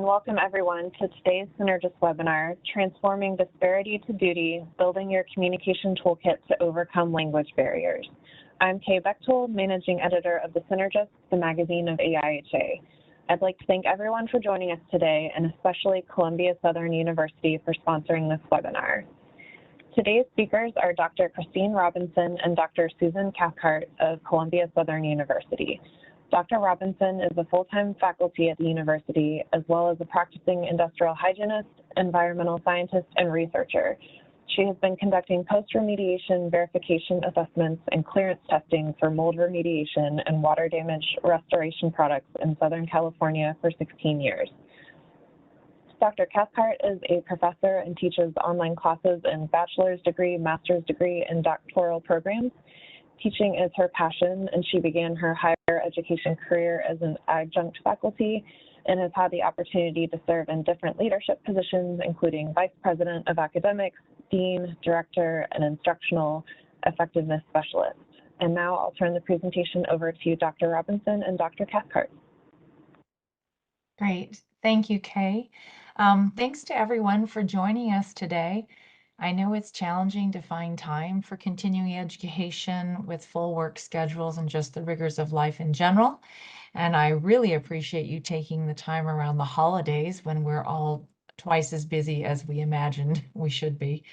welcome everyone to today's Synergist webinar, Transforming Disparity to Duty, Building Your Communication Toolkit to Overcome Language Barriers. I'm Kay Bechtold, Managing Editor of the Synergist, the magazine of AIHA. I'd like to thank everyone for joining us today, and especially Columbia Southern University for sponsoring this webinar. Today's speakers are Dr. Christine Robinson and Dr. Susan Cathcart of Columbia Southern University. Dr. Robinson is a full-time faculty at the university, as well as a practicing industrial hygienist, environmental scientist, and researcher. She has been conducting post-remediation verification assessments and clearance testing for mold remediation and water damage restoration products in Southern California for 16 years. Dr. Cathcart is a professor and teaches online classes in bachelor's degree, master's degree, and doctoral programs. Teaching is her passion, and she began her higher education career as an adjunct faculty and has had the opportunity to serve in different leadership positions, including Vice President of Academics, Dean, Director, and Instructional Effectiveness Specialist. And now I'll turn the presentation over to Dr. Robinson and Dr. Cathcart. Great. Thank you, Kay. Thanks to everyone for joining us today. I know it's challenging to find time for continuing education with full work schedules and just the rigors of life in general. And I really appreciate you taking the time around the holidays when we're all twice as busy as we imagined we should be.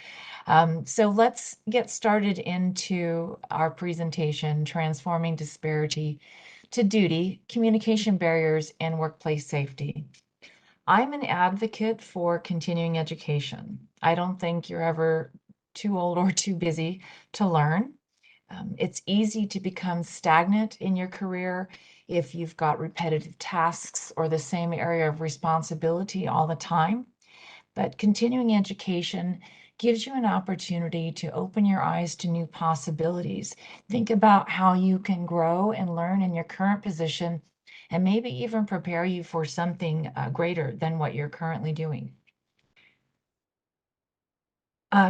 So let's get started into our presentation, Transforming Disparity to Duty, Communication Barriers and Workplace Safety. I'm an advocate for continuing education. I don't think you're ever too old or too busy to learn. It's easy to become stagnant in your career if you've got repetitive tasks or the same area of responsibility all the time. But continuing education gives you an opportunity to open your eyes to new possibilities. Think about how you can grow and learn in your current position and maybe even prepare you for something greater than what you're currently doing.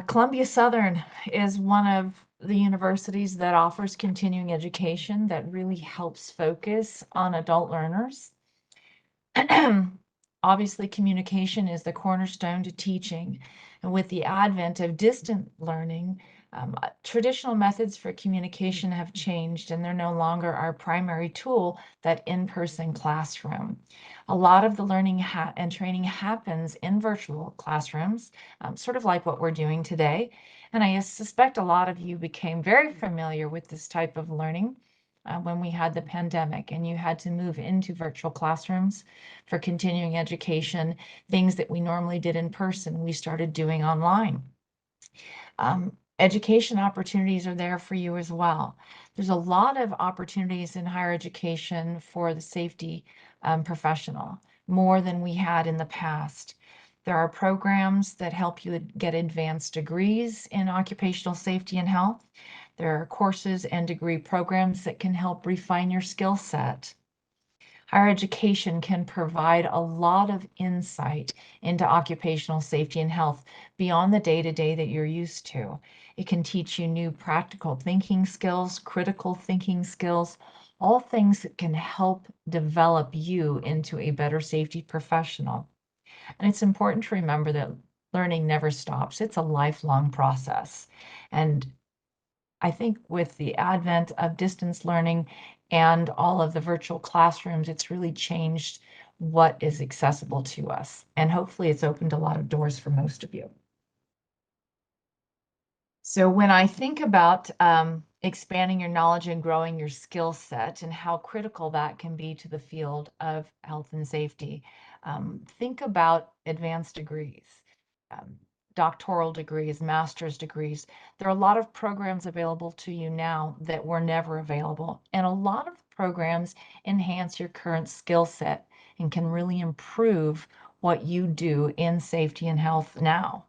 Columbia Southern is one of the universities that offers continuing education that really helps focus on adult learners. Obviously, communication is the cornerstone to teaching. And with the advent of distant learning, traditional methods for communication have changed, and they're no longer our primary tool, that in-person classroom. A lot of the learning and training happens in virtual classrooms, sort of like what we're doing today. And I suspect a lot of you became very familiar with this type of learning when we had the pandemic and you had to move into virtual classrooms for continuing education. Things that we normally did in person, we started doing online. Education opportunities are there for you as well. There's a lot of opportunities in higher education for the safety professional, more than we had in the past. There are programs that help you get advanced degrees in occupational safety and health. There are courses and degree programs that can help refine your skill set. Higher education can provide a lot of insight into occupational safety and health beyond the day-to-day that you're used to. It can teach you new practical thinking skills, critical thinking skills, all things that can help develop you into a better safety professional. And it's important to remember that learning never stops. It's a lifelong process. And I think with the advent of distance learning and all of the virtual classrooms, it's really changed what is accessible to us. And hopefully it's opened a lot of doors for most of you. So when I think about expanding your knowledge and growing your skill set and how critical that can be to the field of health and safety, think about advanced degrees. Doctoral degrees, master's degrees. There are a lot of programs available to you now that were never available. And a lot of programs enhance your current skill set and can really improve what you do in safety and health now.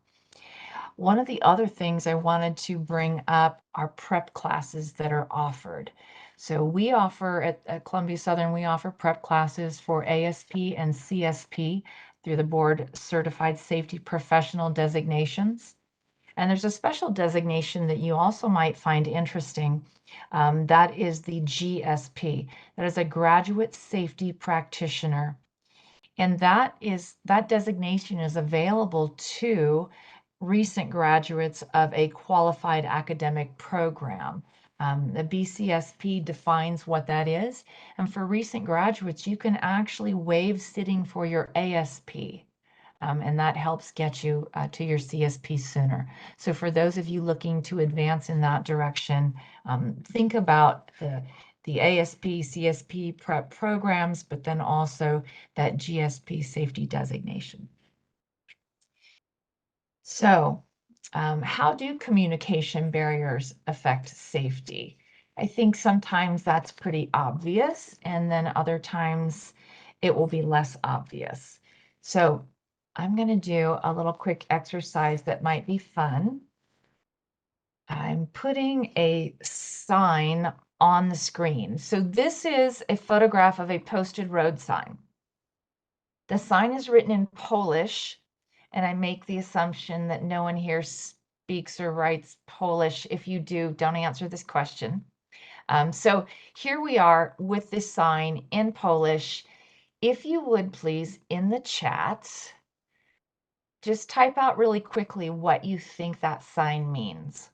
One of the other things I wanted to bring up are prep classes that are offered. So we offer at Columbia Southern, we offer prep classes for ASP and CSP through the board certified safety professional designations. And there's a special designation that you also might find interesting. That is the GSP. That is a graduate safety practitioner. And that designation is available to recent graduates of a qualified academic program. The BCSP defines what that is. And for recent graduates, you can actually waive sitting for your ASP. And that helps get you to your CSP sooner. So for those of you looking to advance in that direction, think about the ASP, CSP prep programs, but then also that GSP safety designation. So how do communication barriers affect safety? I think sometimes that's pretty obvious, and then other times it will be less obvious. So I'm going to do a little quick exercise that might be fun. I'm putting a sign on the screen. So this is a photograph of a posted road sign. The sign is written in Polish, and I make the assumption that no one here speaks or writes Polish. If you do, don't answer this question. So here we are with this sign in Polish. If you would please, in the chat, just type out really quickly what you think that sign means.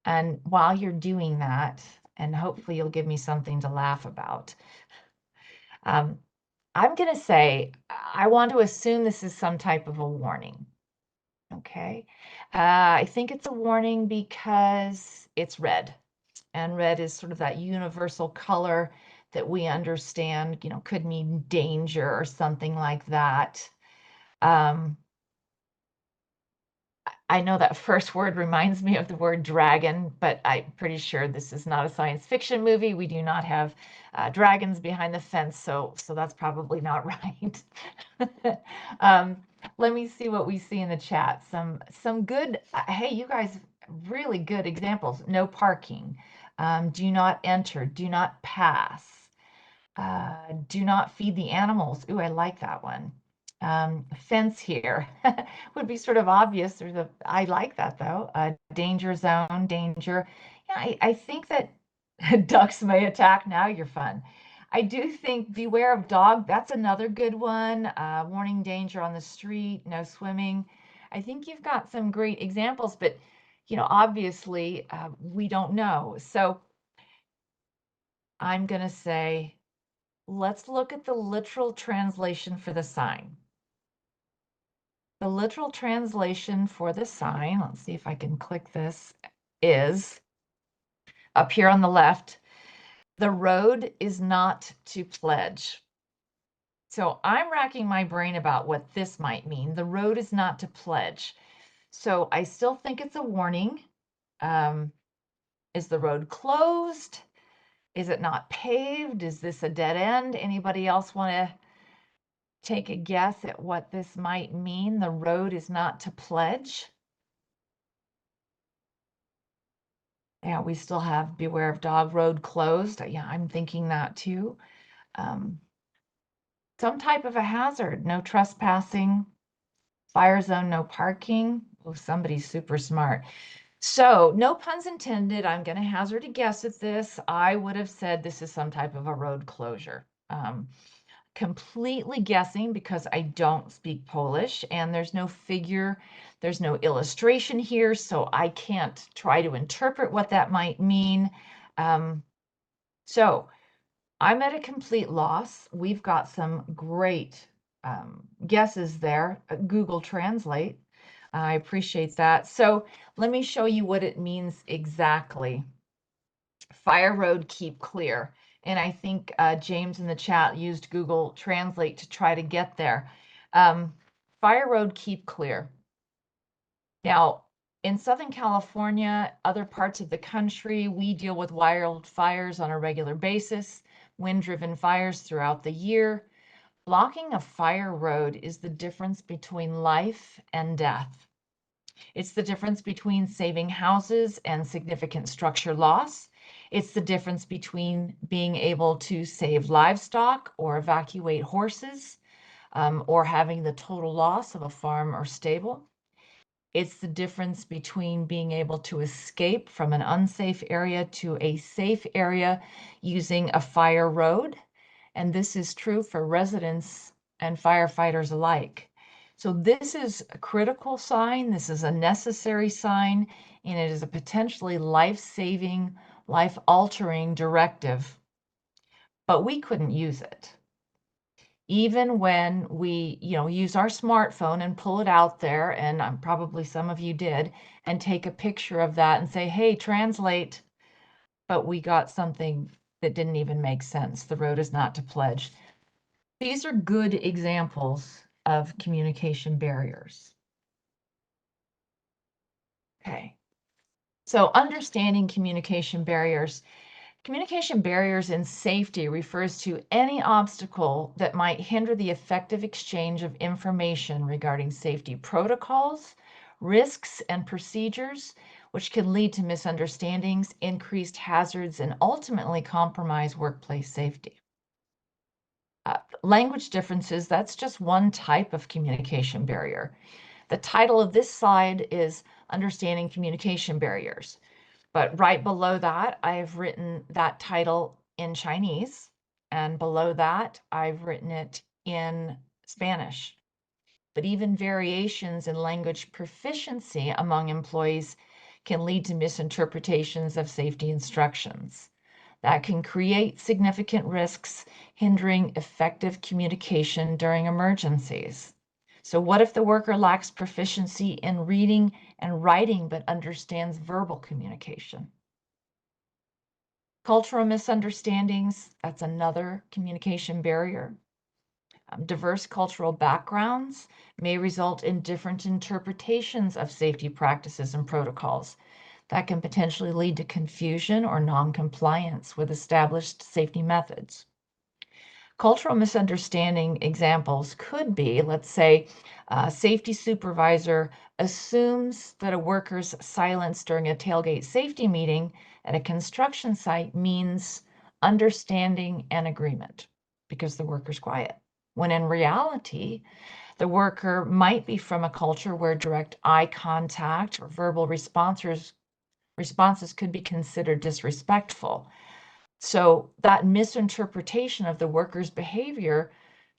And while you're doing that, and hopefully you'll give me something to laugh about, I'm going to say, I want to assume this is some type of a warning. Okay. I think it's a warning because it's red. And red is sort of that universal color that we understand, could mean danger or something like that. I know that first word reminds me of the word dragon, but I'm pretty sure this is not a science fiction movie. We do not have dragons behind the fence, so that's probably not right. Let me see what we see in the chat. Some good, hey, you guys, really good examples. No parking, do not enter, do not pass, do not feed the animals. Ooh, I like that one. Fence here would be sort of obvious. I like that though. Danger zone, danger. Yeah, I think that ducks may attack. Now you're fun. I do think beware of dog. That's another good one. Warning danger on the street, no swimming. I think you've got some great examples, but obviously we don't know. So I'm going to say, let's look at the literal translation for the sign. The literal translation for the sign, let's see if I can click this, is up here on the left, the road is not to pledge. So I'm racking my brain about what this might mean. The road is not to pledge. So I still think it's a warning. Is the road closed? Is it not paved? Is this a dead end? Anybody else want to take a guess at what this might mean? The road is not to pledge. Yeah, we still have beware of dog, road closed. Yeah, I'm thinking that too. Some type of a hazard, no trespassing, fire zone, no parking. Oh, somebody's super smart. So no puns intended. I'm going to hazard a guess at this. I would have said this is some type of a road closure. Completely guessing because I don't speak Polish and there's no figure, there's no illustration here, so I can't try to interpret what that might mean. So I'm at a complete loss. We've got some great guesses there. Google Translate. I appreciate that. So let me show you what it means exactly. Fire road, keep clear. And I think James in the chat used Google Translate to try to get there. Fire road, keep clear. Now, in Southern California, other parts of the country, we deal with wildfires on a regular basis, wind-driven fires throughout the year. Blocking a fire road is the difference between life and death. It's the difference between saving houses and significant structure loss. It's the difference between being able to save livestock or evacuate horses, or having the total loss of a farm or stable. It's the difference between being able to escape from an unsafe area to a safe area using a fire road. and this is true for residents and firefighters alike. So this is a critical sign, this is a necessary sign, and it is a potentially life-saving, life-altering directive, but we couldn't use it. Even when we, use our smartphone and pull it out there, and probably some of you did, and take a picture of that and say, hey, translate, but we got something that didn't even make sense. The road is not to pledge. These are good examples of communication barriers. Okay. So understanding communication barriers. Communication barriers in safety refers to any obstacle that might hinder the effective exchange of information regarding safety protocols, risks, and procedures, which can lead to misunderstandings, increased hazards, and ultimately compromise workplace safety. Language differences, that's just one type of communication barrier. The title of this slide is Understanding Communication Barriers. But right below that, I've written that title in Chinese, and below that, I've written it in Spanish. But even variations in language proficiency among employees can lead to misinterpretations of safety instructions. That can create significant risks, hindering effective communication during emergencies. So what if the worker lacks proficiency in reading and writing but understands verbal communication? Cultural misunderstandings, that's another communication barrier. Diverse cultural backgrounds may result in different interpretations of safety practices and protocols. That can potentially lead to confusion or non-compliance with established safety methods. Cultural misunderstanding examples could be, let's say, a safety supervisor assumes that a worker's silence during a tailgate safety meeting at a construction site means understanding and agreement because the worker's quiet. When in reality, the worker might be from a culture where direct eye contact or verbal responses could be considered disrespectful. So that misinterpretation of the worker's behavior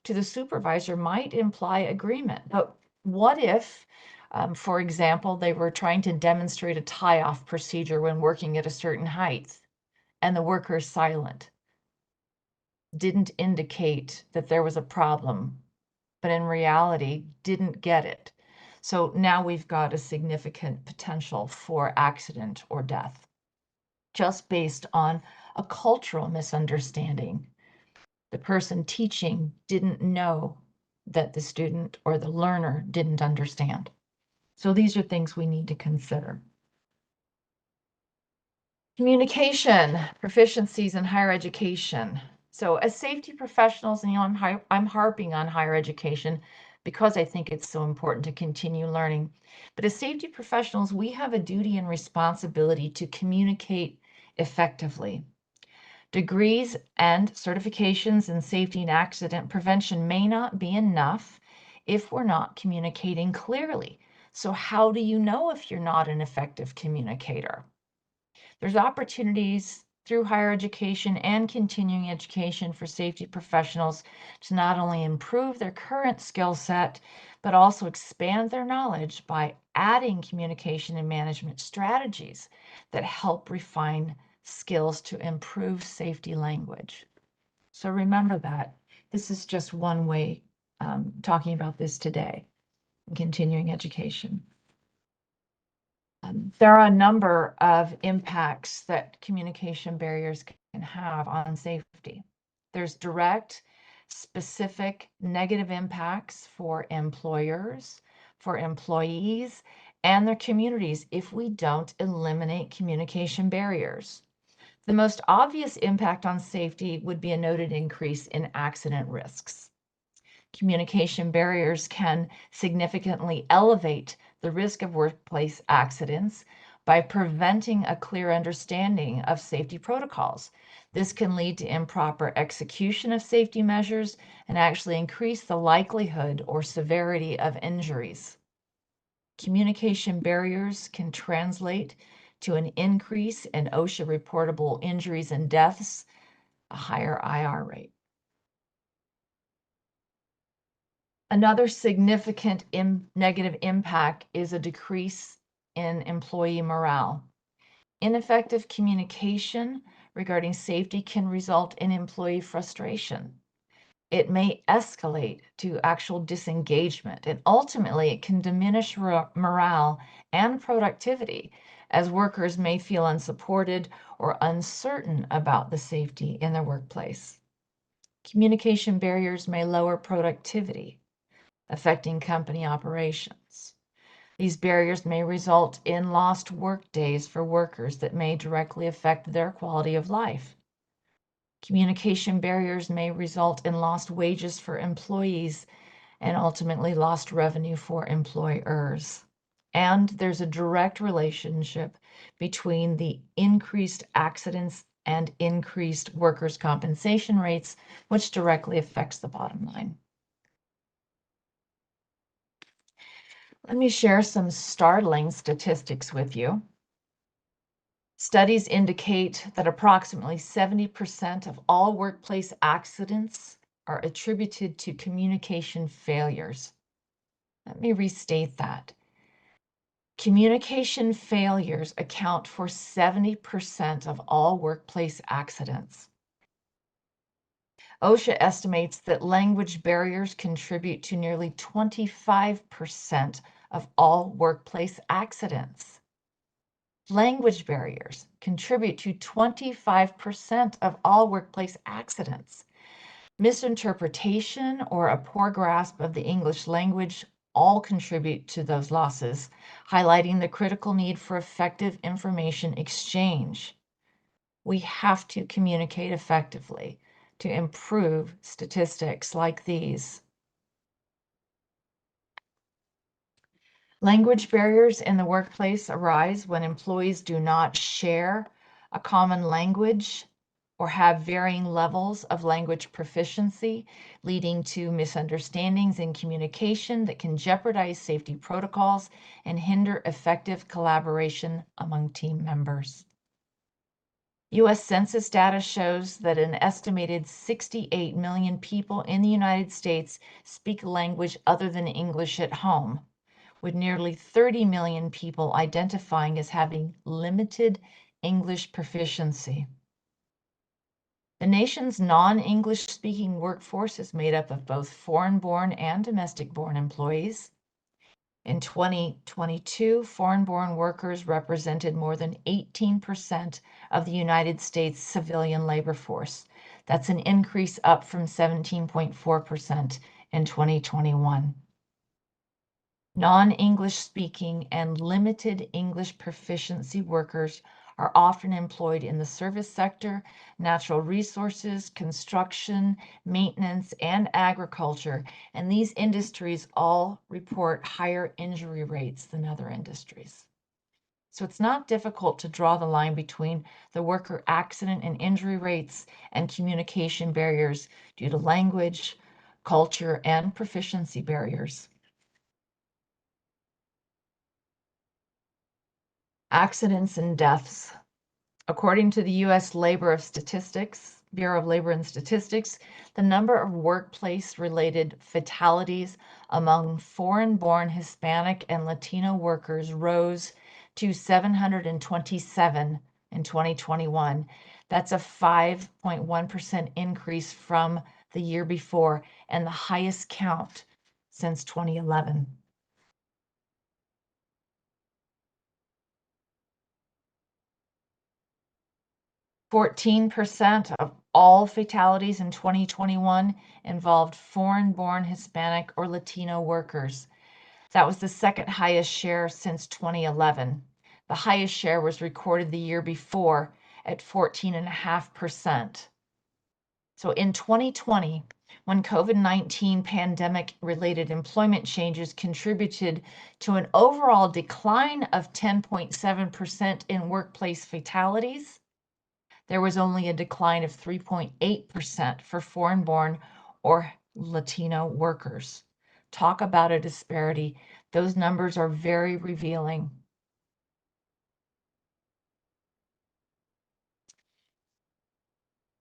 to the supervisor might imply agreement. But what if, for example, they were trying to demonstrate a tie-off procedure when working at a certain height and the worker is silent, didn't indicate that there was a problem, but in reality didn't get it. So now we've got a significant potential for accident or death, just based on a cultural misunderstanding. The person teaching didn't know that the student or the learner didn't understand. So these are things we need to consider. Communication proficiencies in higher education. So as safety professionals, and I'm harping on higher education because I think it's so important to continue learning. But as safety professionals, we have a duty and responsibility to communicate effectively. Degrees and certifications in safety and accident prevention may not be enough if we're not communicating clearly. So how do you know if you're not an effective communicator? There's opportunities through higher education and continuing education for safety professionals to not only improve their current skill set, but also expand their knowledge by adding communication and management strategies that help refine skills to improve safety language. So remember that. This is just one way talking about this today in continuing education. There are a number of impacts that communication barriers can have on safety. There's direct, specific negative impacts for employers, for employees, and their communities if we don't eliminate communication barriers. The most obvious impact on safety would be a noted increase in accident risks. Communication barriers can significantly elevate the risk of workplace accidents by preventing a clear understanding of safety protocols. This can lead to improper execution of safety measures and actually increase the likelihood or severity of injuries. Communication barriers can translate to an increase in OSHA reportable injuries and deaths, a higher IR rate. Another significant negative impact is a decrease in employee morale. Ineffective communication regarding safety can result in employee frustration. It may escalate to actual disengagement, and ultimately it can diminish morale and productivity as workers may feel unsupported or uncertain about the safety in their workplace. Communication barriers may lower productivity, affecting company operations. These barriers may result in lost work days for workers that may directly affect their quality of life. Communication barriers may result in lost wages for employees and ultimately lost revenue for employers. And there's a direct relationship between the increased accidents and increased workers' compensation rates, which directly affects the bottom line. Let me share some startling statistics with you. Studies indicate that approximately 70% of all workplace accidents are attributed to communication failures. Let me restate that. Communication failures account for 70% of all workplace accidents. OSHA estimates that language barriers contribute to nearly 25% of all workplace accidents. Language barriers contribute to 25% of all workplace accidents. Misinterpretation or a poor grasp of the English language all contribute to those losses, highlighting the critical need for effective information exchange. We have to communicate effectively to improve statistics like these. Language barriers in the workplace arise when employees do not share a common language or have varying levels of language proficiency, leading to misunderstandings in communication that can jeopardize safety protocols and hinder effective collaboration among team members. U.S. Census data shows that an estimated 68 million people in the United States speak a language other than English at home, with nearly 30 million people identifying as having limited English proficiency. The nation's non-English speaking workforce is made up of both foreign-born and domestic-born employees. In 2022, foreign-born workers represented more than 18% of the United States civilian labor force. That's an increase up from 17.4% in 2021. Non-English speaking and limited English proficiency workers are often employed in the service sector, natural resources, construction, maintenance, and agriculture, and these industries all report higher injury rates than other industries. So it's not difficult to draw the line between the worker accident and injury rates and communication barriers due to language, culture, and proficiency barriers. Accidents and deaths. According to the U.S. Bureau of Labor and Statistics, the number of workplace-related fatalities among foreign-born Hispanic and Latino workers rose to 727 in 2021. That's a 5.1% increase from the year before and the highest count since 2011. 14% of all fatalities in 2021 involved foreign-born Hispanic or Latino workers. That was the second highest share since 2011. The highest share was recorded the year before at 14.5%. So in 2020, when COVID-19 pandemic-related employment changes contributed to an overall decline of 10.7% in workplace fatalities, there was only a decline of 3.8% for foreign-born or Latino workers. Talk about a disparity. Those numbers are very revealing.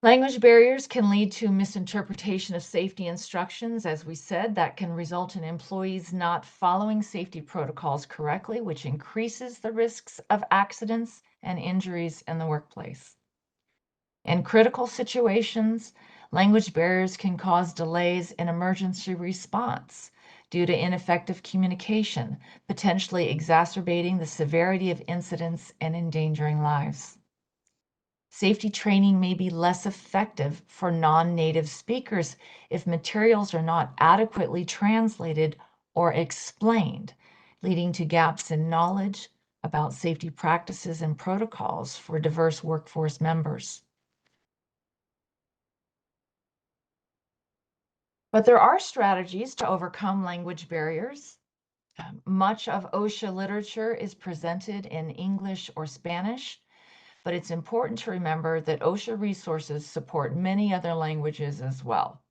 Language barriers can lead to misinterpretation of safety instructions. As we said, that can result in employees not following safety protocols correctly, which increases the risks of accidents and injuries in the workplace. In critical situations, language barriers can cause delays in emergency response due to ineffective communication, potentially exacerbating the severity of incidents and endangering lives. Safety training may be less effective for non-native speakers if materials are not adequately translated or explained, leading to gaps in knowledge about safety practices and protocols for diverse workforce members. But there are strategies to overcome language barriers. Much of OSHA literature is presented in English or Spanish, but it's important to remember that OSHA resources support many other languages as well.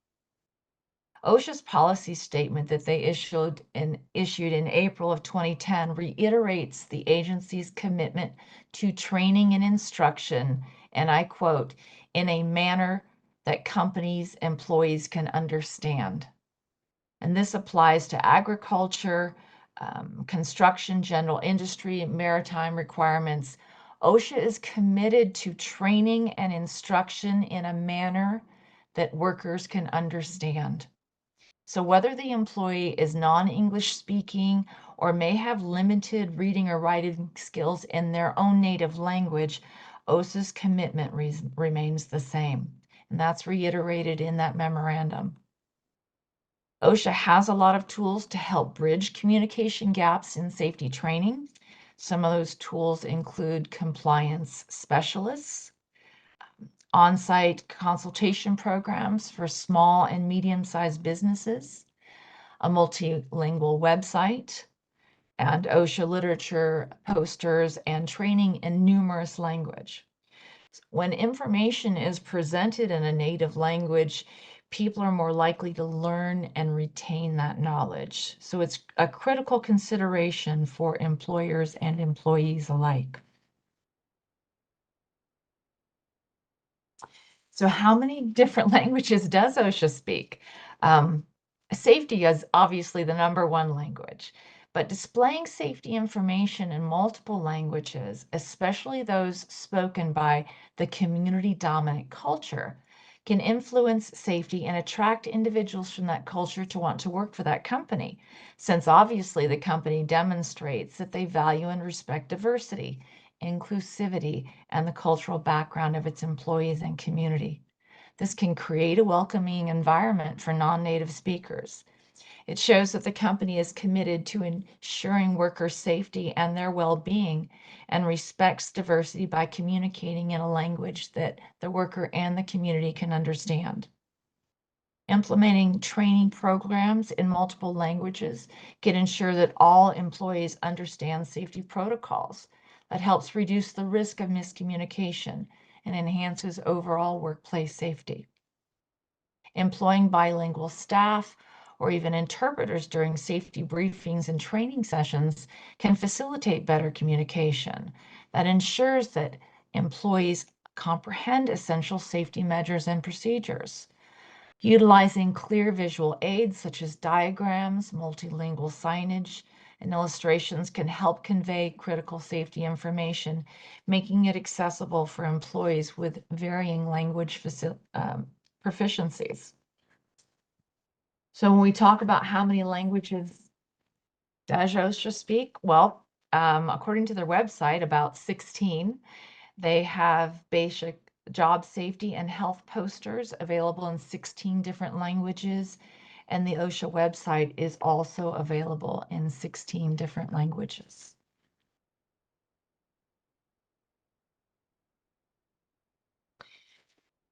OSHA's policy statement that they issued in April of 2010 reiterates the agency's commitment to training and instruction, and I quote, in a manner that companies' employees can understand. And this applies to agriculture, construction, general industry, maritime requirements. OSHA is committed to training and instruction in a manner that workers can understand. So whether the employee is non-English speaking or may have limited reading or writing skills in their own native language, OSHA's commitment remains the same. And that's reiterated in that memorandum. OSHA has a lot of tools to help bridge communication gaps in safety training. Some of those tools include compliance specialists, on-site consultation programs for small and medium-sized businesses, a multilingual website, and OSHA literature, posters, and training in numerous languages. When information is presented in a native language, people are more likely to learn and retain that knowledge. So it's a critical consideration for employers and employees alike. So how many different languages does OSHA speak? Safety is obviously the #1 language, but displaying safety information in multiple languages, especially those spoken by the community-dominant culture, can influence safety and attract individuals from that culture to want to work for that company, since obviously the company demonstrates that they value and respect diversity, inclusivity, and the cultural background of its employees and community. This can create a welcoming environment for non-native speakers. It shows that the company is committed to ensuring worker safety and their well-being and respects diversity by communicating in a language that the worker and the community can understand. Implementing training programs in multiple languages can ensure that all employees understand safety protocols. That helps reduce the risk of miscommunication and enhances overall workplace safety. Employing bilingual staff or even interpreters during safety briefings and training sessions can facilitate better communication. That ensures that employees comprehend essential safety measures and procedures. Utilizing clear visual aids such as diagrams, multilingual signage, and illustrations can help convey critical safety information, making it accessible for employees with varying language proficiencies. So when we talk about how many languages does OSHA speak, well, according to their website, about 16. They have basic job safety and health posters available in 16 different languages, and the OSHA website is also available in 16 different languages.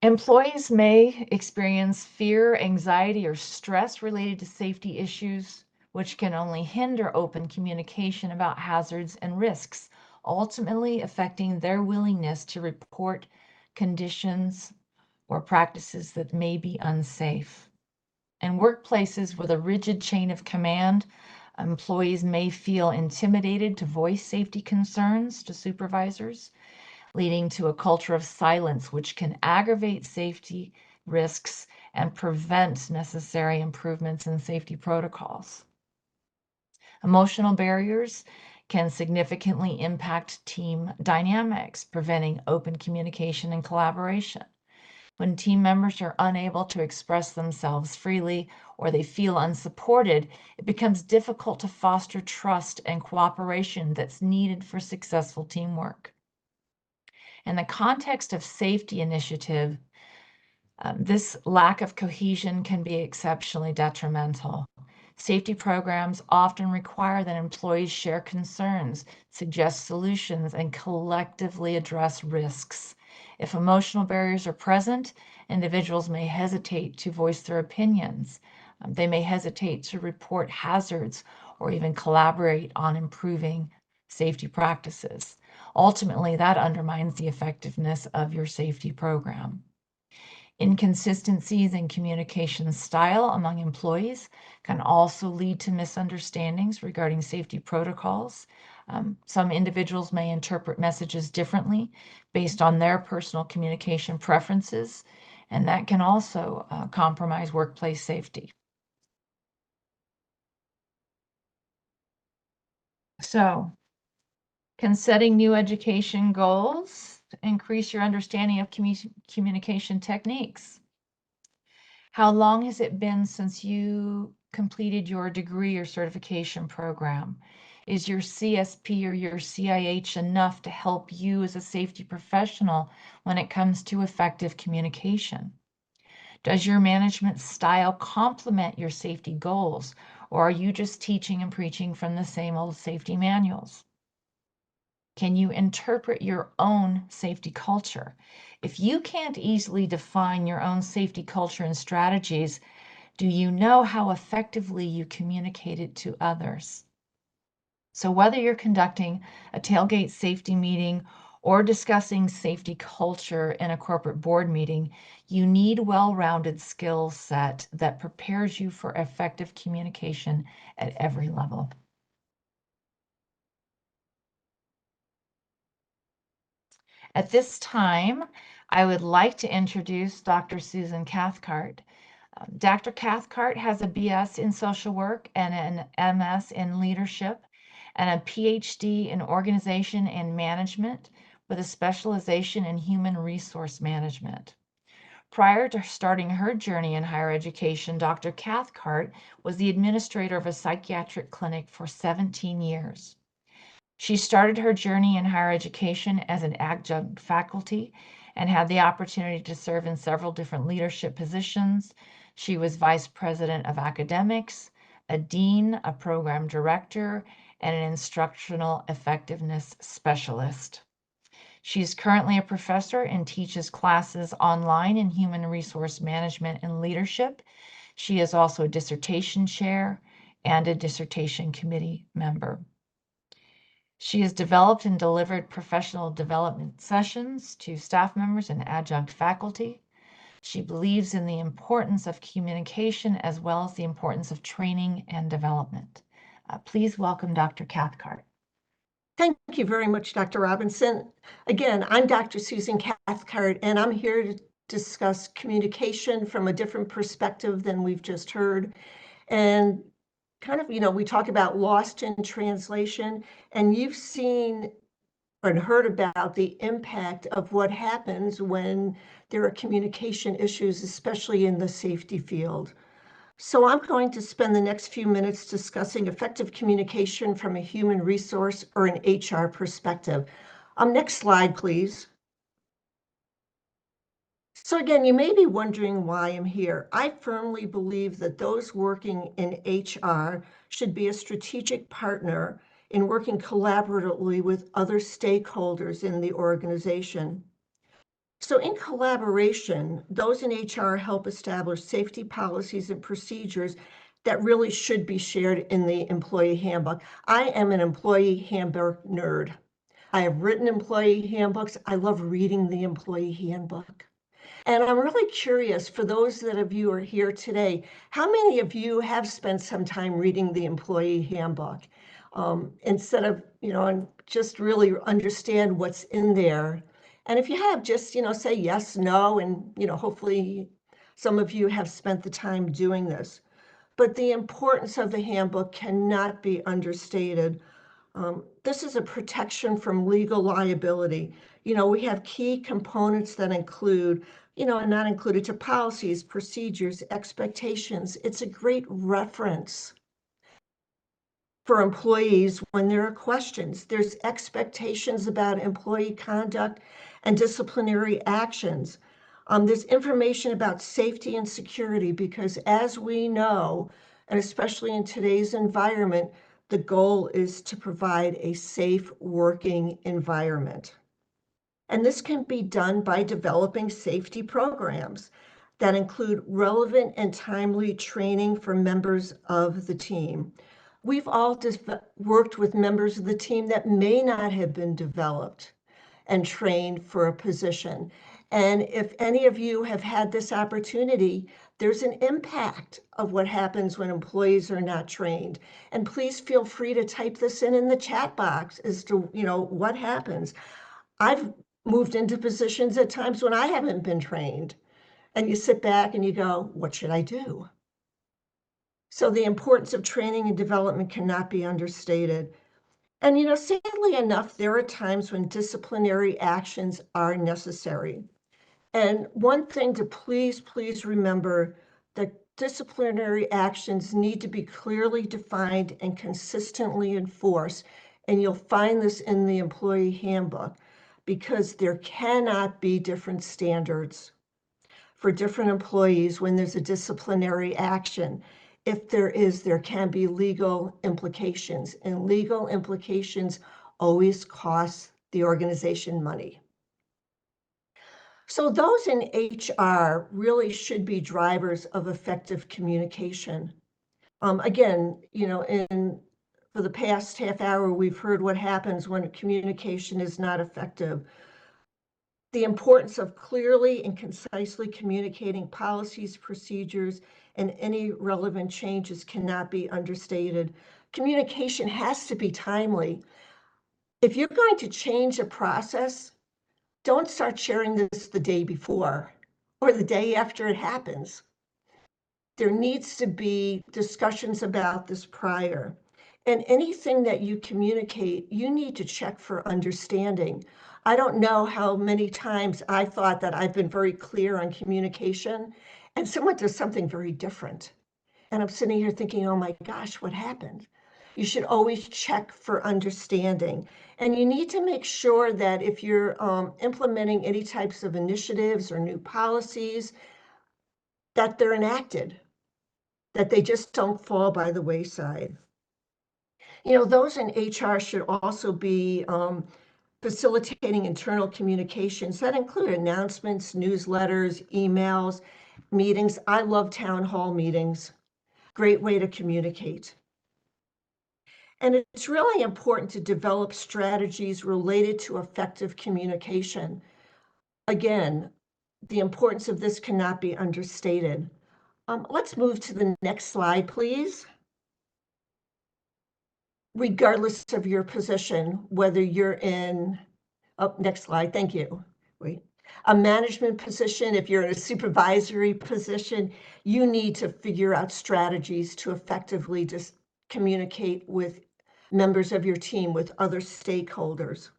Employees may experience fear, anxiety, or stress related to safety issues, which can only hinder open communication about hazards and risks, ultimately affecting their willingness to report conditions or practices that may be unsafe. In workplaces with a rigid chain of command, employees may feel intimidated to voice safety concerns to supervisors, leading to a culture of silence, which can aggravate safety risks and prevent necessary improvements in safety protocols. Emotional barriers can significantly impact team dynamics, preventing open communication and collaboration. When team members are unable to express themselves freely or they feel unsupported, it becomes difficult to foster trust and cooperation that's needed for successful teamwork. In the context of safety initiative, this lack of cohesion can be exceptionally detrimental. Safety programs often require that employees share concerns, suggest solutions, and collectively address risks. If emotional barriers are present, individuals may hesitate to voice their opinions. They may hesitate to report hazards or even collaborate on improving safety practices. Ultimately, that undermines the effectiveness of your safety program. Inconsistencies in communication style among employees can also lead to misunderstandings regarding safety protocols. Some individuals may interpret messages differently based on their personal communication preferences, and that can also compromise workplace safety. So, can setting new education goals increase your understanding of communication techniques? How long has it been since you completed your degree or certification program? Is your CSP or your CIH enough to help you as a safety professional when it comes to effective communication? Does your management style complement your safety goals, or are you just teaching and preaching from the same old safety manuals? Can you interpret your own safety culture? If you can't easily define your own safety culture and strategies, do you know how effectively you communicate it to others? So whether you're conducting a tailgate safety meeting or discussing safety culture in a corporate board meeting, you need well-rounded skill set that prepares you for effective communication at every level. At this time, I would like to introduce Dr. Susan Cathcart. Dr. Cathcart has a BS in social work and an MS in leadership and a PhD in organization and management with a specialization in human resource management. Prior to starting her journey in higher education, Dr. Cathcart was the administrator of a psychiatric clinic for 17 years. She started her journey in higher education as an adjunct faculty and had the opportunity to serve in several different leadership positions. She was vice president of academics, a dean, a program director, and an instructional effectiveness specialist. She's currently a professor and teaches classes online in human resource management and leadership. She is also a dissertation chair and a dissertation committee member. She has developed and delivered professional development sessions to staff members and adjunct faculty. She believes in the importance of communication as well as the importance of training and development. Please welcome Dr. Cathcart. Thank you very much, Dr. Robinson. Again, I'm Dr. Susan Cathcart, and I'm here to discuss communication from a different perspective than we've just heard. And kind of, we talk about lost in translation, and you've seen and heard about the impact of what happens when there are communication issues, especially in the safety field. So I'm going to spend the next few minutes discussing effective communication from a human resource or an HR perspective. Next slide, please. So again, you may be wondering why I'm here. I firmly believe that those working in HR should be a strategic partner in working collaboratively with other stakeholders in the organization. So in collaboration, those in HR help establish safety policies and procedures that really should be shared in the employee handbook. I am an employee handbook nerd. I have written employee handbooks. I love reading the employee handbook. And I'm really curious, for those of you who are here today, how many of you have spent some time reading the employee handbook instead of, and just really understand what's in there And if you have, just, say yes, no, and, hopefully some of you have spent the time doing this. But the importance of the handbook cannot be understated. This is a protection from legal liability. We have key components that include, and not included to policies, procedures, expectations. It's a great reference for employees when there are questions. There's expectations about employee conduct and disciplinary actions. There's information about safety and security, because as we know, and especially in today's environment, the goal is to provide a safe working environment. And this can be done by developing safety programs that include relevant and timely training for members of the team. We've all worked with members of the team that may not have been developed and trained for a position. And if any of you have had this opportunity, there's an impact of what happens when employees are not trained. And please feel free to type this in the chat box as to, what happens. I've moved into positions at times when I haven't been trained. And you sit back and you go, what should I do? So the importance of training and development cannot be understated. And, sadly enough, there are times when disciplinary actions are necessary. And one thing to please remember, that disciplinary actions need to be clearly defined and consistently enforced. And you'll find this in the employee handbook, because there cannot be different standards for different employees when there's a disciplinary action. If there is, there can be legal implications, and legal implications always cost the organization money. So those in HR really should be drivers of effective communication. Again, for the past half hour, we've heard what happens when communication is not effective. The importance of clearly and concisely communicating policies, procedures, and any relevant changes cannot be understated. Communication has to be timely. If you're going to change a process, don't start sharing this the day before or the day after it happens. There needs to be discussions about this prior. And anything that you communicate, you need to check for understanding. I don't know how many times I thought that I've been very clear on communication, and someone does something very different. And I'm sitting here thinking, oh my gosh, what happened? You should always check for understanding. And you need to make sure that if you're implementing any types of initiatives or new policies, that they're enacted, that they just don't fall by the wayside. Those in HR should also be facilitating internal communications that include announcements, newsletters, emails, meetings. I love town hall meetings. Great way to communicate. And it's really important to develop strategies related to effective communication. Again, the importance of this cannot be understated. Let's move to the next slide, please. Regardless of your position, whether you're in, next slide, thank you. Wait. A management position, if you're in a supervisory position, you need to figure out strategies to effectively just communicate with members of your team, with other stakeholders.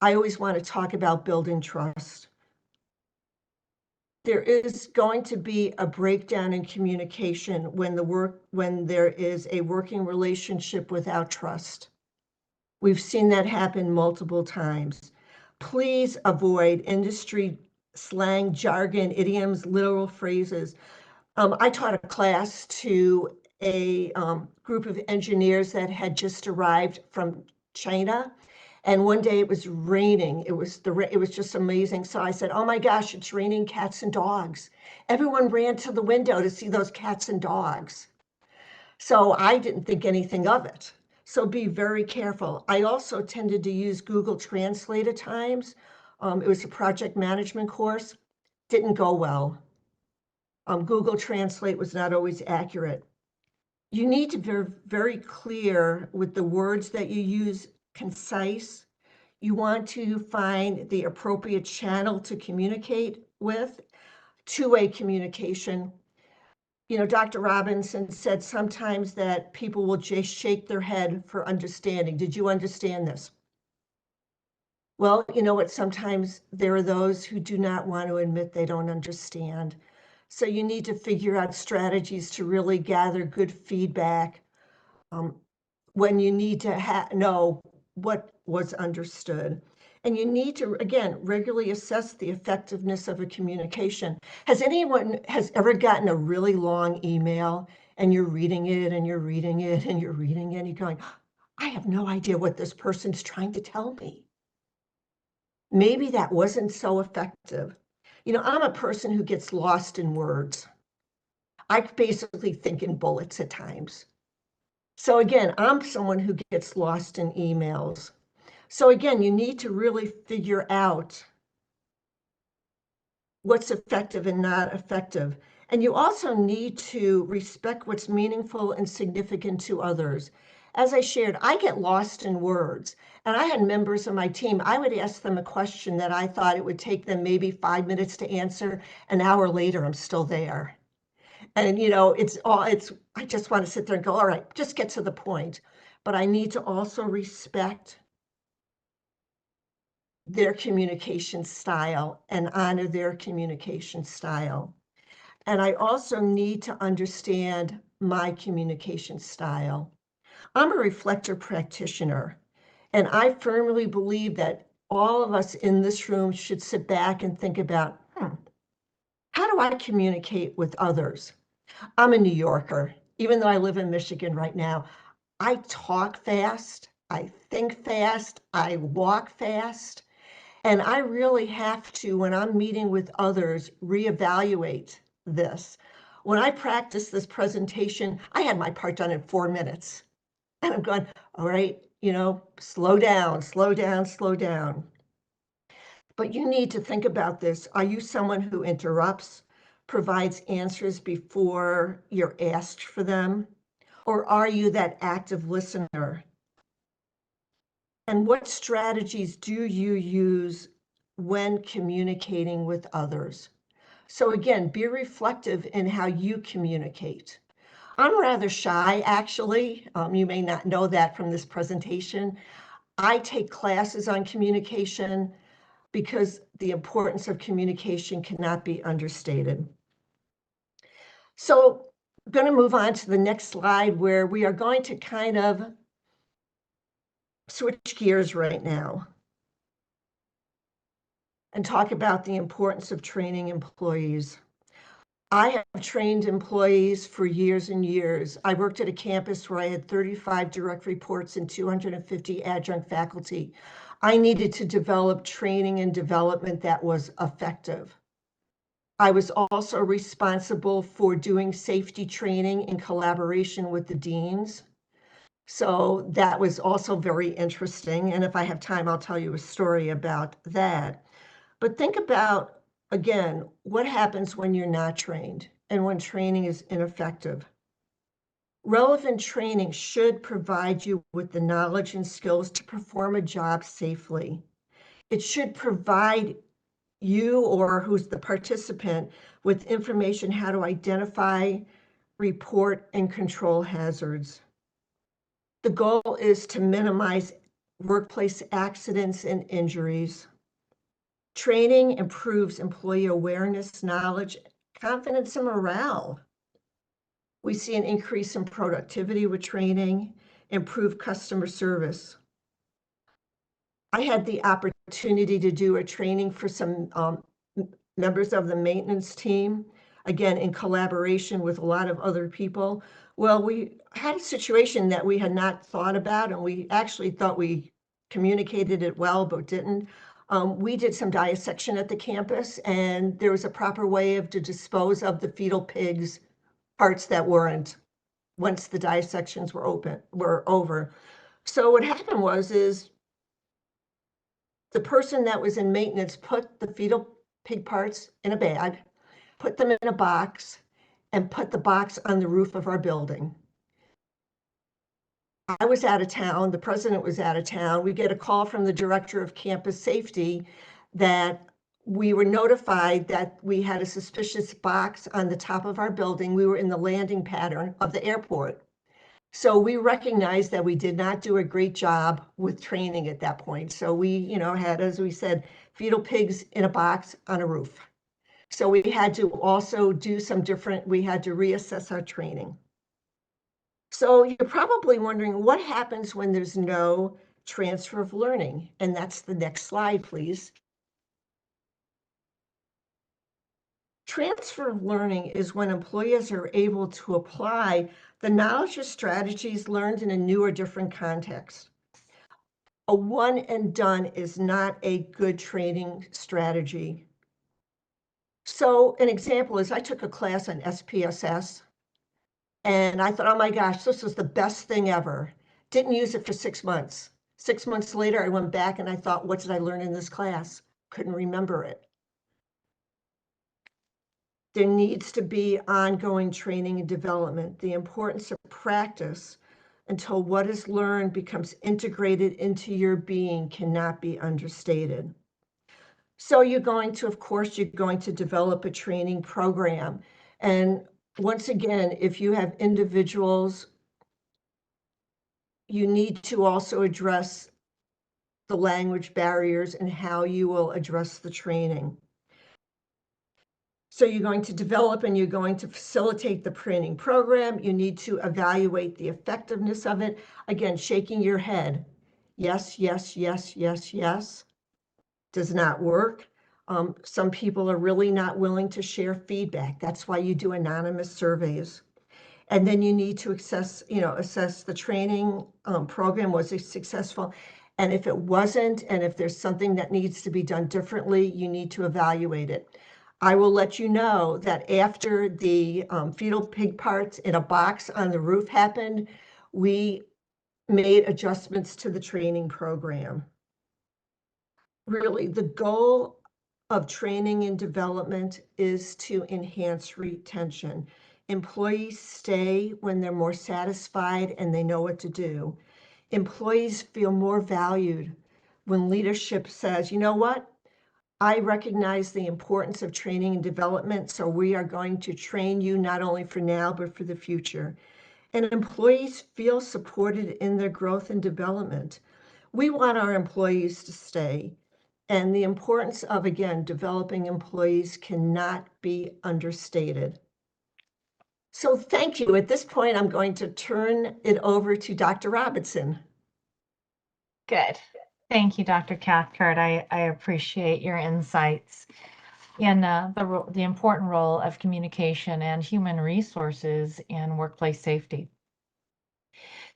I always want to talk about building trust. There is going to be a breakdown in communication when there is a working relationship without trust. We've seen that happen multiple times. Please avoid industry slang, jargon, idioms, literal phrases. I taught a class to a group of engineers that had just arrived from China. And one day it was raining. It was just amazing. So I said, oh my gosh, it's raining cats and dogs. Everyone ran to the window to see those cats and dogs. So I didn't think anything of it. So be very careful. I also tended to use Google Translate at times. It was a project management course. Didn't go well. Google Translate was not always accurate. You need to be very clear with the words that you use, concise. You want to find the appropriate channel to communicate with, two-way communication. You know, Dr. Robinson said sometimes that people will just shake their head for understanding. Did you understand this? Well, you know what? Sometimes there are those who do not want to admit they don't understand. So you need to figure out strategies to really gather good feedback when you need to know what was understood. And you need to, again, regularly assess the effectiveness of a communication. Has anyone ever gotten a really long email and you're reading it and you're reading it and you're reading it and you're going, I have no idea what this person's trying to tell me. Maybe that wasn't so effective. You know, I'm a person who gets lost in words. I basically think in bullets at times. So again, I'm someone who gets lost in emails. So again, you need to really figure out what's effective and not effective. And you also need to respect what's meaningful and significant to others. As I shared, I get lost in words. And I had members of my team, I would ask them a question that I thought it would take them maybe 5 minutes to answer. An hour later, I'm still there. And you know, I just want to sit there and go, all right, just get to the point. But I need to also respect their communication style and honor their communication style. And I also need to understand my communication style. I'm a reflector practitioner, and I firmly believe that all of us in this room should sit back and think about, how do I communicate with others? I'm a New Yorker. Even though I live in Michigan right now, I talk fast, I think fast, I walk fast, and I really have to, when I'm meeting with others, reevaluate this. When I practiced this presentation, I had my part done in 4 minutes. And I'm going, all right, you know, slow down, slow down, slow down. But you need to think about this. Are you someone who interrupts, provides answers before you're asked for them? Or are you that active listener? And what strategies do you use when communicating with others? So again, be reflective in how you communicate. I'm rather shy, actually. You may not know that from this presentation. I take classes on communication because the importance of communication cannot be understated. So I'm going to move on to the next slide where we are going to kind of switch gears right now and talk about the importance of training employees. I have trained employees for years and years. I worked at a campus where I had 35 direct reports and 250 adjunct faculty. I needed to develop training and development that was effective. I was also responsible for doing safety training in collaboration with the deans. So that was also very interesting. And if I have time, I'll tell you a story about that. But think about, again, what happens when you're not trained and when training is ineffective. Relevant training should provide you with the knowledge and skills to perform a job safely. It should provide you or who's the participant with information how to identify, report, and control hazards. The goal is to minimize workplace accidents and injuries. Training improves employee awareness, knowledge, confidence, and morale. We see an increase in productivity with training, improved customer service. I had the opportunity to do a training for some members of the maintenance team, again, in collaboration with a lot of other people. Well, we had a situation that we had not thought about, and we actually thought we communicated it well, but didn't. We did some dissection at the campus, and there was a proper way to dispose of the fetal pigs parts that weren't, once the dissections were over. So what happened is the person that was in maintenance put the fetal pig parts in a bag, put them in a box, and put the box on the roof of our building. I was out of town, the president was out of town. We get a call from the director of campus safety that we were notified that we had a suspicious box on the top of our building. We were in the landing pattern of the airport. So we recognized that we did not do a great job with training at that point. So we, had, as we said, fetal pigs in a box on a roof. So we had to also do we had to reassess our training. So you're probably wondering what happens when there's no transfer of learning. And that's the next slide, please. Transfer of learning is when employees are able to apply the knowledge or strategies learned in a new or different context. A one and done is not a good training strategy. So an example is I took a class on SPSS and I thought, oh my gosh, this is the best thing ever. Didn't use it for 6 months. 6 months later, I went back and I thought, what did I learn in this class? Couldn't remember it. There needs to be ongoing training and development. The importance of practice until what is learned becomes integrated into your being cannot be understated. So you're going to develop a training program. And once again, if you have individuals, you need to also address the language barriers and how you will address the training. So you're going to develop and you're going to facilitate the training program. You need to evaluate the effectiveness of it. Again, shaking your head. Yes, yes, yes, yes, yes. Does not work. Some people are really not willing to share feedback. That's why you do anonymous surveys. And then you need to assess the training program. Was it successful? And if it wasn't, and if there's something that needs to be done differently, you need to evaluate it. I will let you know that after the fetal pig parts in a box on the roof happened, we made adjustments to the training program. Really, the goal of training and development is to enhance retention. Employees stay when they're more satisfied and they know what to do. Employees feel more valued when leadership says, you know what? I recognize the importance of training and development, so we are going to train you not only for now, but for the future. And employees feel supported in their growth and development. We want our employees to stay. And the importance of, again, developing employees cannot be understated. So thank you. At this point, I'm going to turn it over to Dr. Robinson. Good. Thank you, Dr. Cathcart. I appreciate your insights in the important role of communication and human resources in workplace safety.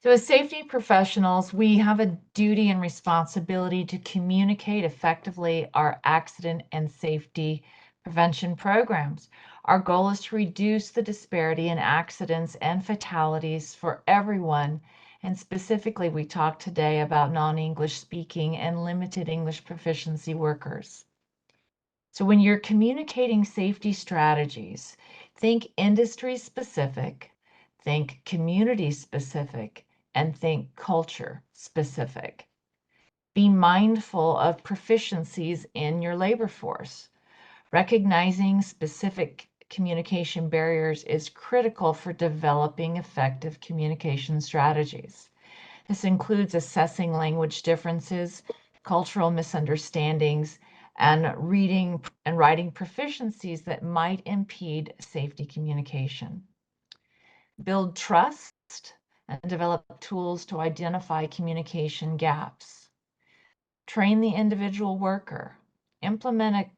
So as safety professionals, we have a duty and responsibility to communicate effectively our accident and safety prevention programs. Our goal is to reduce the disparity in accidents and fatalities for everyone. And specifically, we talked today about non-English speaking and limited English proficiency workers. So when you're communicating safety strategies, think industry specific, think community specific, and think culture specific. Be mindful of proficiencies in your labor force. Recognizing specific communication barriers is critical for developing effective communication strategies. This includes assessing language differences, cultural misunderstandings, and reading and writing proficiencies that might impede safety communication. Build trust and develop tools to identify communication gaps. Train the individual worker. Implement a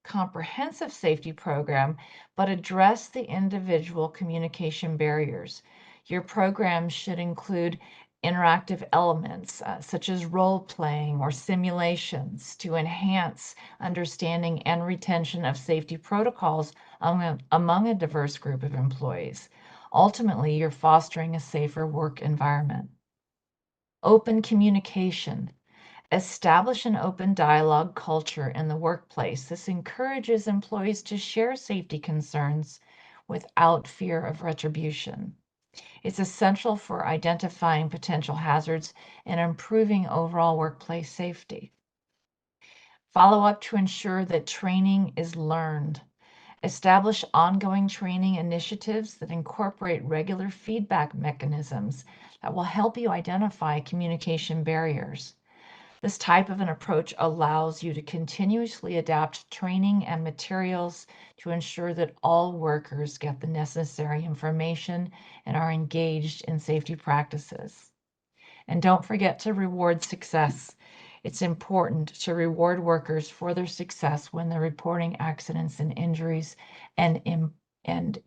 comprehensive safety program, but address the individual communication barriers. Your program should include interactive elements such as role playing or simulations to enhance understanding and retention of safety protocols among a diverse group of employees. Ultimately, you're fostering a safer work environment. Open communication. Establish an open dialogue culture in the workplace. This encourages employees to share safety concerns without fear of retribution. It's essential for identifying potential hazards and improving overall workplace safety. Follow up to ensure that training is learned. Establish ongoing training initiatives that incorporate regular feedback mechanisms that will help you identify communication barriers. This type of an approach allows you to continuously adapt training and materials to ensure that all workers get the necessary information and are engaged in safety practices. And don't forget to reward success. It's important to reward workers for their success when they're reporting accidents and injuries and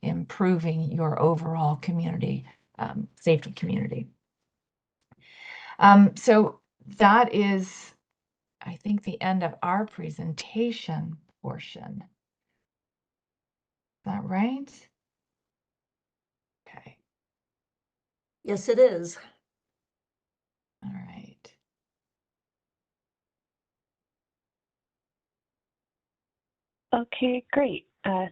improving your overall community, safety community. So that is, I think, the end of our presentation portion. Is that right? Okay. Yes, it is. All right. Okay, great.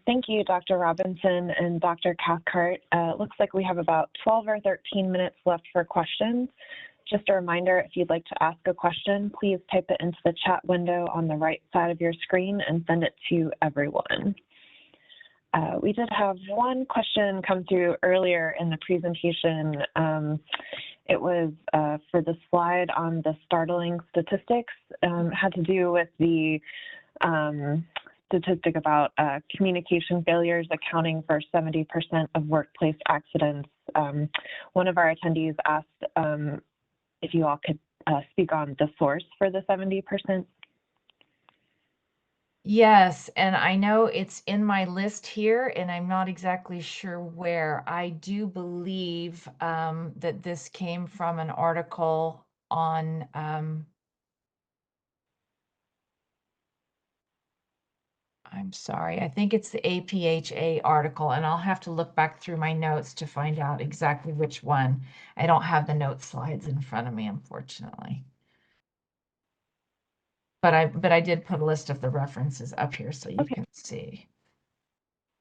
Thank you, Dr. Robinson and Dr. Cathcart. Looks like we have about 12 or 13 minutes left for questions. Just a reminder, if you'd like to ask a question, please type it into the chat window on the right side of your screen and send it to everyone. We did have one question come through earlier in the presentation. It was for the slide on the startling statistics. Had to do with the statistic about communication failures accounting for 70% of workplace accidents. One of our attendees asked if you all could speak on the source for the 70%. Yes, and I know it's in my list here, and I'm not exactly sure where. I do believe that this came from an article on I'm sorry, I think it's the APHA article, and I'll have to look back through my notes to find out exactly which one. I don't have the note slides in front of me, unfortunately. But I did put a list of the references up here so you can see.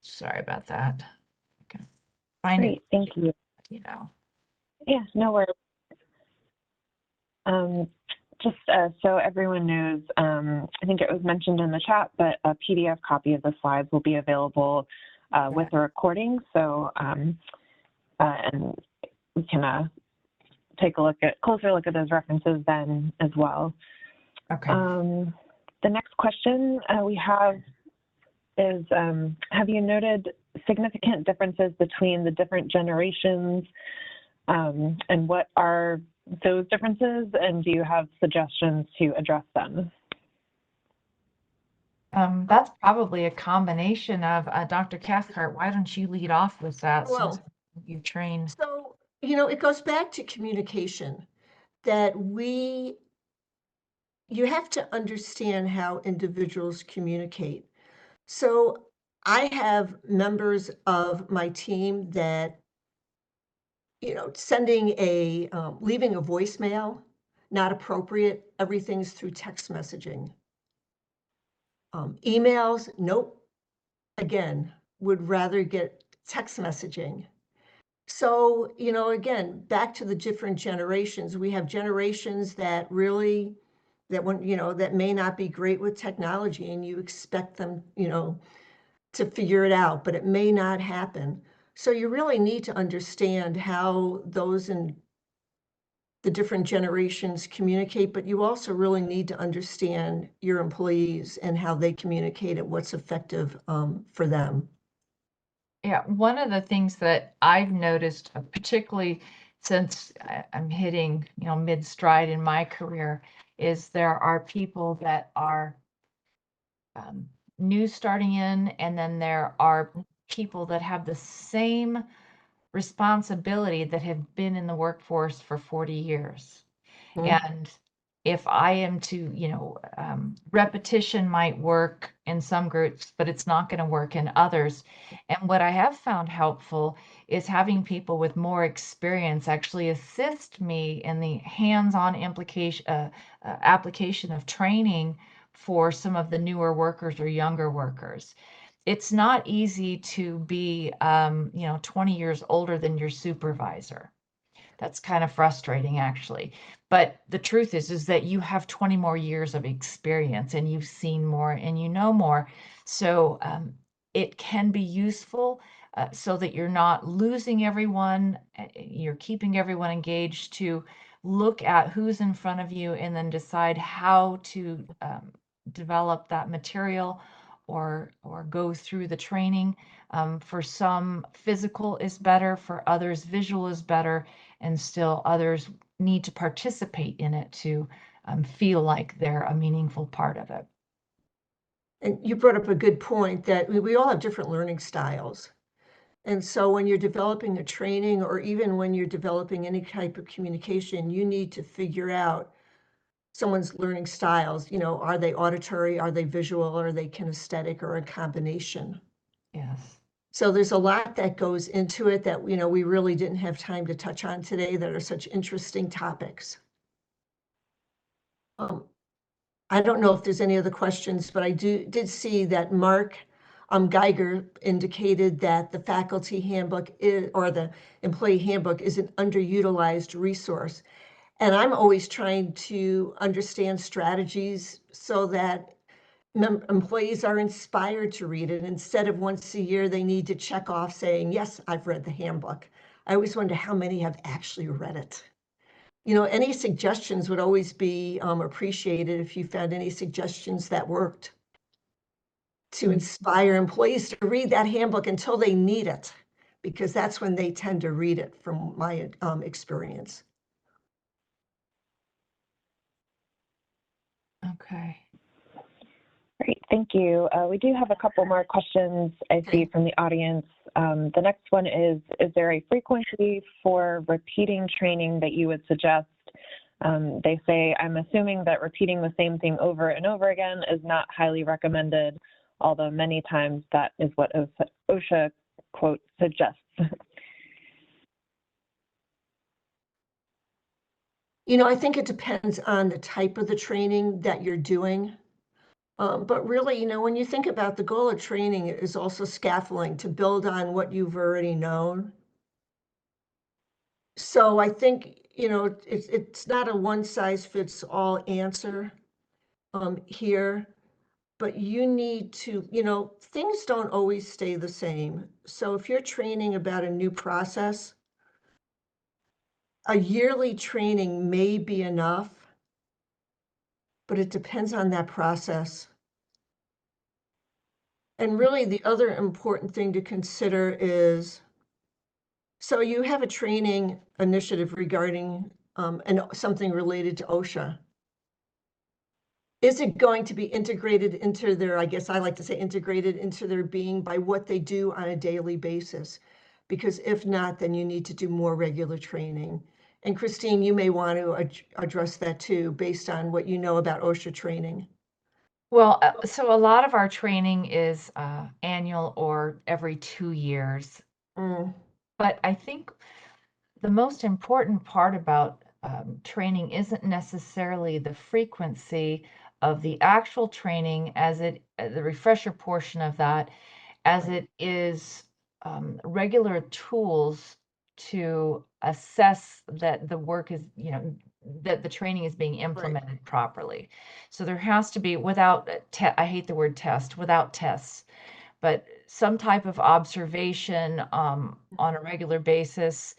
Sorry about that. Okay. Find Great, thank you. you know. Yeah, no worries. Just so everyone knows, I think it was mentioned in the chat, but a PDF copy of the slides will be available with the recording. So, and we can take a closer look at those references then as well. Okay. The next question we have is, have you noted significant differences between the different generations, and what are those differences, and do you have suggestions to address them? That's probably a combination of Dr. Cathcart. Why don't you lead off with that since you trained? So, it goes back to communication, that you have to understand how individuals communicate. So I have members of my team that, leaving a voicemail, not appropriate. Everything's through text messaging. Emails, nope. Again, would rather get text messaging. So, again, back to the different generations, we have generations that may not be great with technology, and you expect them, to figure it out, but it may not happen. So you really need to understand how those in the different generations communicate, but you also really need to understand your employees and how they communicate and what's effective for them. Yeah, one of the things that I've noticed, particularly since I'm hitting, mid-stride in my career, is there are people that are new starting in, and then there are people that have the same responsibility that have been in the workforce for 40 years. And if I am to, repetition might work in some groups, but it's not going to work in others. And what I have found helpful is having people with more experience actually assist me in the hands-on application of training for some of the newer workers or younger workers. it's not easy to be, 20 years older than your supervisor. That's kind of frustrating, actually. But the truth is that you have 20 more years of experience and you've seen more and you know more. So it can be useful so that you're not losing everyone, you're keeping everyone engaged, to look at who's in front of you and then decide how to develop that material or go through the training. For some, physical is better, for others, visual is better, and still others need to participate in it to feel like they're a meaningful part of it. And you brought up a good point that we all have different learning styles. And so when you're developing a training, or even when you're developing any type of communication, you need to figure out someone's learning styles. Are they auditory, are they visual, are they kinesthetic, or a combination? Yes. So there's a lot that goes into it that, we really didn't have time to touch on today, that are such interesting topics. I don't know if there's any other questions, but I did see that Mark Geiger indicated that the faculty handbook or the employee handbook is an underutilized resource. And I'm always trying to understand strategies so that employees are inspired to read it. Instead of once a year, they need to check off saying, yes, I've read the handbook. I always wonder how many have actually read it. Any suggestions would always be appreciated if you found any suggestions that worked to inspire employees to read that handbook until they need it, because that's when they tend to read it, from my experience. Okay. Great, thank you. We do have a couple more questions I see from the audience. The next one is there a frequency for repeating training that you would suggest? They say, I'm assuming that repeating the same thing over and over again is not highly recommended, although many times that is what OSHA, quote, suggests. I think it depends on the type of the training that you're doing. But really, when you think about the goal of training, is also scaffolding to build on what you've already known. So I think, it's not a one size fits all answer here, but you need to, things don't always stay the same. So if you're training about a new process, a yearly training may be enough, but it depends on that process. And really, the other important thing to consider is, so you have a training initiative regarding something related to OSHA. Is it going to be integrated into their, I guess I like to say integrated into their being by what they do on a daily basis? Because if not, then you need to do more regular training. And Christine, you may want to address that too, based on what you know about OSHA training. Well, so a lot of our training is annual or every 2 years. But I think the most important part about training isn't necessarily the frequency of the actual training, as the refresher portion of that, as it is regular tools to assess that the work is, that the training is being implemented properly. So there has to be, without, I hate the word test, without tests, but some type of observation on a regular basis.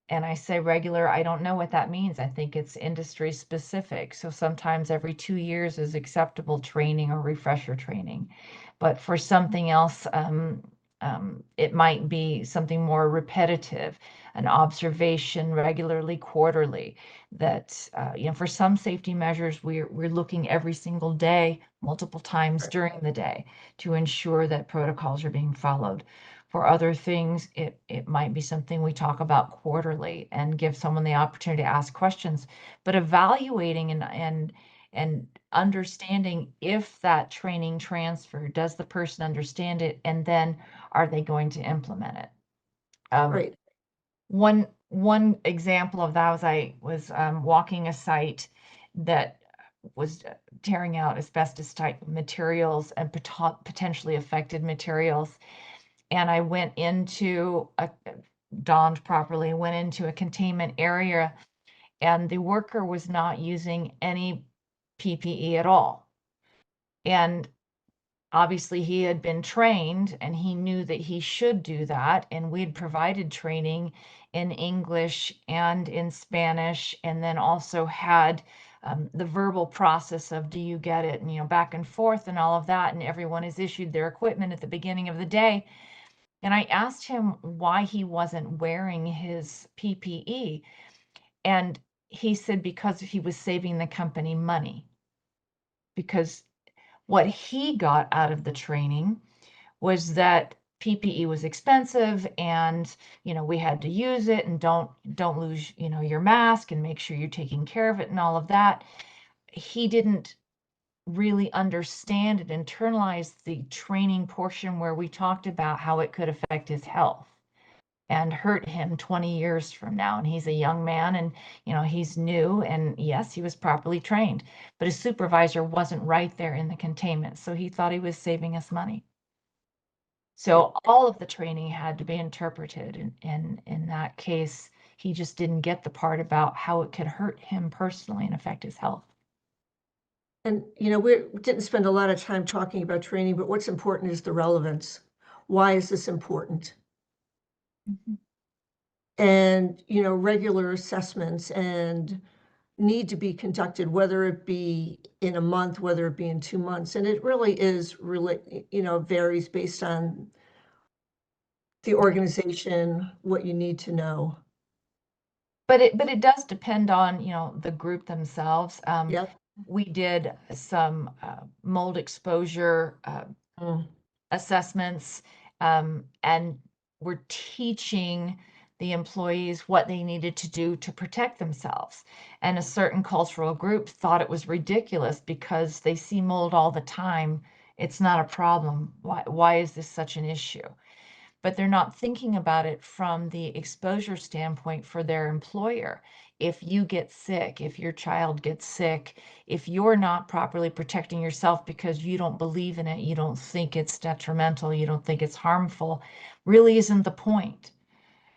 And I say regular, I don't know what that means. I think it's industry specific. So sometimes every 2 years is acceptable training or refresher training. But for something else, it might be something more repetitive, an observation regularly, quarterly. That for some safety measures, we're looking every single day, multiple times during the day, to ensure that protocols are being followed. For other things, it might be something we talk about quarterly and give someone the opportunity to ask questions, but evaluating and understanding if that training transfer, does the person understand it, and then are they going to implement it? Right. One example of that was I was walking a site that was tearing out asbestos type materials and potentially affected materials. And I went into donned properly, went into a containment area, and the worker was not using any PPE at all. And obviously he had been trained and he knew that he should do that. And we'd provided training in English and in Spanish, and then also had the verbal process of, do you get it? And, back and forth and all of that. And everyone is issued their equipment at the beginning of the day. And I asked him why he wasn't wearing his PPE. And he said because he was saving the company money. Because what he got out of the training was that PPE was expensive, and we had to use it, and don't lose your mask, and make sure you're taking care of it and all of that. He didn't really understand and internalize the training portion where we talked about how it could affect his health and hurt him 20 years from now. And he's a young man, and he's new, and yes, he was properly trained, but his supervisor wasn't right there in the containment, so he thought he was saving us money. So all of the training had to be interpreted, and in that case, he just didn't get the part about how it could hurt him personally and affect his health. And, we didn't spend a lot of time talking about training, but what's important is the relevance. Why is this important? And, regular assessments and need to be conducted, whether it be in a month, whether it be in 2 months. And it really is varies based on the organization, what you need to know. But it does depend on, the group themselves. Yep. We did some mold exposure assessments, and we're teaching the employees what they needed to do to protect themselves. And a certain cultural group thought it was ridiculous because they see mold all the time. It's not a problem. Why is this such an issue? But they're not thinking about it from the exposure standpoint for their employer. If you get sick, if your child gets sick, if you're not properly protecting yourself because you don't believe in it, you don't think it's detrimental, you don't think it's harmful, really isn't the point.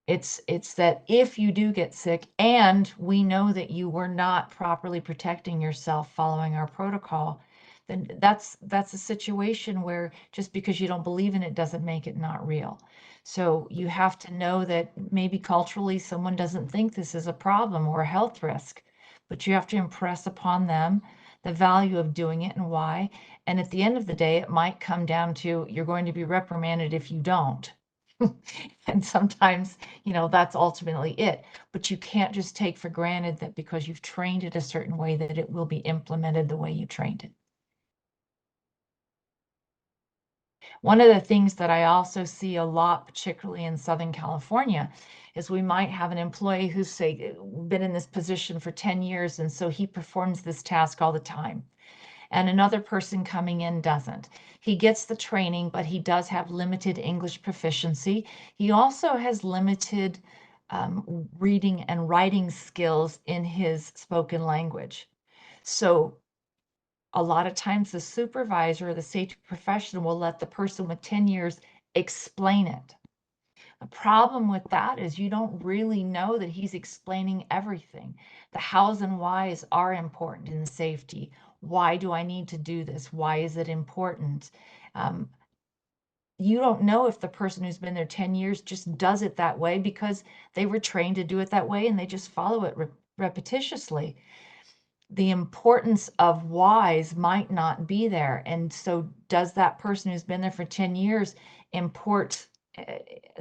It's that if you do get sick and we know that you were not properly protecting yourself following our protocol, then that's a situation where just because you don't believe in it doesn't make it not real. So you have to know that maybe culturally someone doesn't think this is a problem or a health risk, but you have to impress upon them the value of doing it and why. And at the end of the day, it might come down to you're going to be reprimanded if you don't. And sometimes, that's ultimately it. But you can't just take for granted that because you've trained it a certain way that it will be implemented the way you trained it. One of the things that I also see a lot, particularly in Southern California, is we might have an employee who's, say, been in this position for 10 years, and so he performs this task all the time. And another person coming in doesn't. He gets the training, but he does have limited English proficiency. He also has limited reading and writing skills in his spoken language. So a lot of times the supervisor or the safety professional will let the person with 10 years explain it. The problem with that is you don't really know that he's explaining everything. The hows and whys are important in safety. Why do I need to do this? Why is it important? You don't know if the person who's been there 10 years just does it that way because they were trained to do it that way and they just follow it repetitiously. The importance of whys might not be there. And so does that person who's been there for 10 years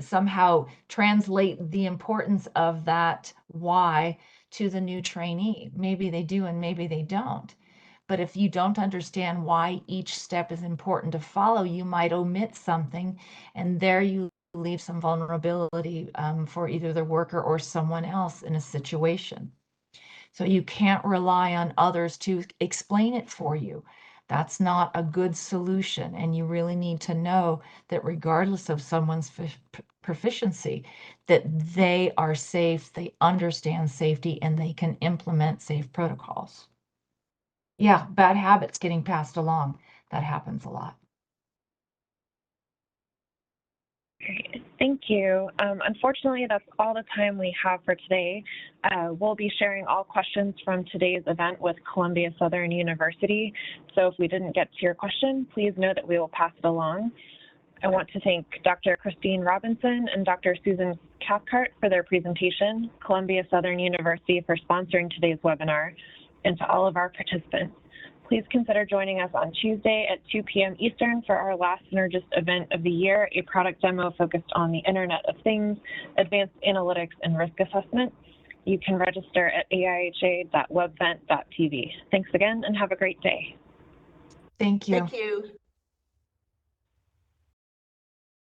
somehow translate the importance of that why to the new trainee? Maybe they do and maybe they don't. But if you don't understand why each step is important to follow, you might omit something, and there you leave some vulnerability for either the worker or someone else in a situation. So you can't rely on others to explain it for you. That's not a good solution. And you really need to know that regardless of someone's proficiency, that they are safe, they understand safety, and they can implement safe protocols. Yeah, bad habits getting passed along. That happens a lot. Great. Thank you. Unfortunately, that's all the time we have for today. We'll be sharing all questions from today's event with Columbia Southern University. So if we didn't get to your question, please know that we will pass it along. I want to thank Dr. Christine Robinson and Dr. Susan Cathcart for their presentation, Columbia Southern University for sponsoring today's webinar, and to all of our participants. Please consider joining us on Tuesday at 2 p.m. Eastern for our last Synergist event of the year, a product demo focused on the Internet of Things, advanced analytics, and risk assessment. You can register at aiha.webvent.tv. Thanks again and have a great day. Thank you. Thank you.